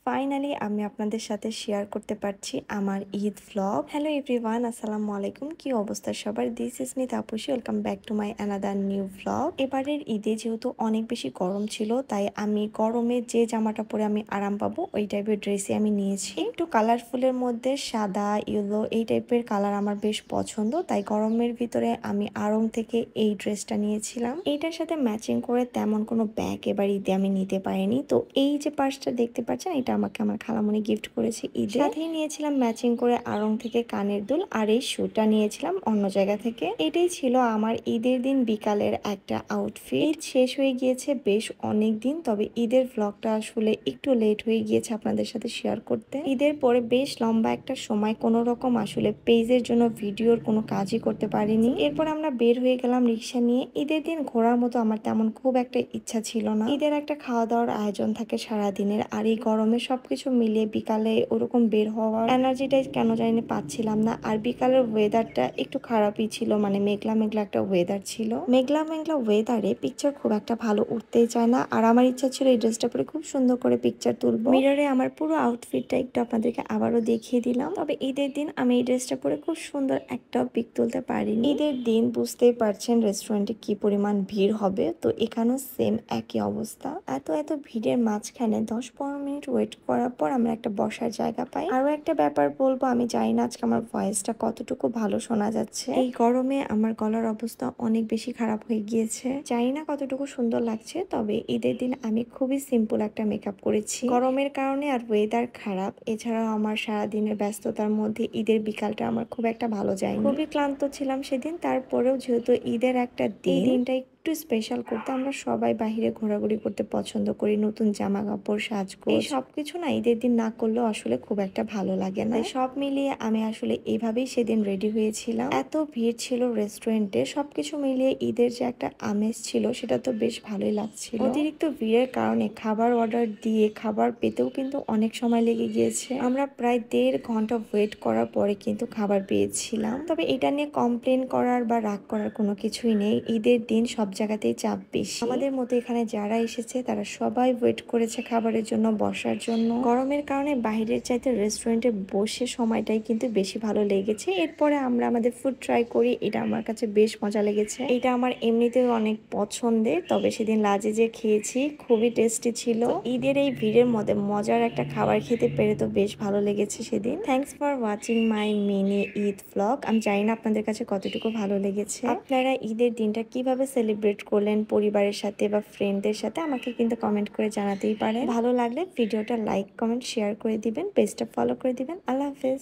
Finally আমি আপনাদের সাথে শেয়ার করতে পারছি আমার ঈদ ভ্লগ। হ্যালো এভরিওয়ান, আসসালামু আলাইকুম। কি অবস্থা সবার? This is me Tapasi, welcome back to my another new vlog. এবারের ঈদে যেহেতু অনেক বেশি গরম ছিল, তাই আমি গরমে যে জামাটা পরে আমি আরাম পাবো ওই টাইপের ড্রেসই আমি নিয়েছি। একটু কালারফুলের মধ্যে সাদা, ইয়েলো এই টাইপের কালার আমার বেশ পছন্দ, তাই গরমের ভিতরে আমি আড়ং থেকে এই ড্রেসটা নিয়েছিলাম। এইটার সাথে ম্যাচিং করে তেমন কোনো ব্যাগ এবার ঈদে আমি নিতে পারিনি, তো এই যে পার্সটা দেখতে পাচ্ছেন এটা আমাকে আমার খালামণি গিফট করেছে ঈদে। সাথেই নিয়েছিলাম ম্যাচিং করে আড়ং থেকে কানের দুল, আর এই শুটা নিয়েছিলাম অন্য জায়গা থেকে। এটাই ছিল আমার ঈদের দিন বিকালের একটা আউটফিট। ঈদ শেষ হয়ে গিয়েছে বেশ অনেক দিন, তবে ঈদের ভ্লগটা আসলে একটু লেট হয়ে গিয়েছে আপনাদের সাথে শেয়ার করতে। ঈদের পরে বেশ লম্বা একটা সময় কোনো রকম আসলে পেজের জন্য ভিডিওর কোনো কাজই করতে পারিনি। এরপর আমরা বের হয়ে গেলাম রিক্সা নিয়ে। ঈদের দিন ঘোরার মতো আমার তেমন খুব একটা ইচ্ছা ছিল না। ঈদের একটা খাওয়া দাওয়ার আয়োজন থাকে সারাদিনের, আর এই গরমে সবকিছু মিলিয়ে বিকালে ওরকম বের হওয়ার এনার্জিটাই কেন জানি পাচ্ছিলাম না। আর বিকালের ওয়েদারটা একটু খারাপই ছিল, মানে মেঘলা মেঘলা একটা ওয়েদার ছিল। মেঘলা মেঘলা ওয়েদারে পিকচার খুব একটা ভালো উঠতেই চায় না, আর আমার ইচ্ছা ছিল এই ড্রেসটা পরে খুব সুন্দর করে পিকচার তুলবো। মিররে আমার পুরো আউটফিটটা একটু আপনাদেরকে আবারও দেখিয়ে দিলাম। তবে ঈদের দিন আমি এই ড্রেসটা পরে খুব সুন্দর একটাও পিক তুলতে পারিনি। ঈদের দিন বুঝতেই পারছেন রেস্টুরেন্টে কি পরিমাণ ভিড় হবে, তো এখানেও সেম একই অবস্থা। এত ভিড়ের মাঝখানে 10-15 মিনিট ওয়েট করার পর আমরা একটা বসার জায়গা পাই। আরো একটা ব্যাপার বলবো, আমি জানি না আজকে আমার ভয়েসটা কতটুকু ভালো শোনা যাচ্ছে। এই গরমে আমার গলার অবস্থা অনেক বেশি খারাপ হয়ে গিয়েছে, জানি না কতটুকু সুন্দর লাগছে। তবে ঈদের দিন আমি খুবই সিম্পল একটা মেকআপ করেছি গরমের কারণে, আর ওয়েদার খারাপ। এছাড়াও আমার সারাদিনের ব্যস্ততার মধ্যে ঈদের বিকালটা আমার খুব একটা ভালো যায়নি, খুবই ক্লান্ত ছিলাম সেদিন। তারপরেও যেহেতু ঈদের একটা দিনটা একটু স্পেশাল করতে আমরা সবাই বাহিরে ঘোরাঘুরি করতে পছন্দ করি, নতুন জামা কাপড় সাজগোজ এই সবকিছু না ঈদের দিন না করলেও আসলে খুব একটা ভালো লাগে না। সব মিলিয়ে আমি আসলে এইভাবেই সেদিন রেডি হয়েছিলাম। এত ভিড় ছিল রেস্টুরেন্টে, সবকিছু মিলিয়ে ঈদের যে একটা আমেজ ছিল সেটা তো বেশ ভালোই লাগছিল। অতিরিক্ত ভিড়ের কারণে খাবার অর্ডার দিয়ে খাবার পেতেও কিন্তু অনেক সময় লেগে গিয়েছে। আমরা প্রায় 1.5 ঘন্টা ওয়েট করার পরে কিন্তু খাবার পেয়েছিলাম। তবে এটা নিয়ে কমপ্লেন করার বা রাগ করার কোনো কিছুই নেই। ঈদের দিন সব জায়গাতেই চাপ বেশি। আমাদের মতো এখানে যারা এসেছে তারা সবাই ওয়েট করেছে খাবারের জন্য, বসার জন্য। গরমের কারণে বাইরের চাইতে রেস্টুরেন্টে বসে সময়টাই কিন্তু বেশি ভালো লেগেছে। এরপরে আমরা আমাদের ফুড ট্রাই করি, এটা আমার কাছে বেশ মজা লেগেছে। এটা আমার এমনিতেও অনেক পছন্দের, তবে সেদিন লাজে যে খেয়েছি খুবই টেস্টি ছিল। ঈদের এই ভিড়ের মধ্যে মজার একটা খাবার খেতে পেরে তো বেশ ভালো লেগেছে সেদিন। Thanks for watching my mini Eid vlog. আমি জানি না আপনাদের কাছে কতটুকু ভালো লেগেছে। আপনারা ঈদের দিনটা কিভাবে সেলিব্রেট করলেন পরিবারের সাথে বা ফ্রেন্ডদের সাথে, আমাকে কিন্তু কমেন্ট করে জানাতেই পারেন। ভালো লাগলে ভিডিওটা লাইক, কমেন্ট, শেয়ার করে দিবেন, পেজটা ফলো করে দিবেন। আল্লাহ হাফেজ।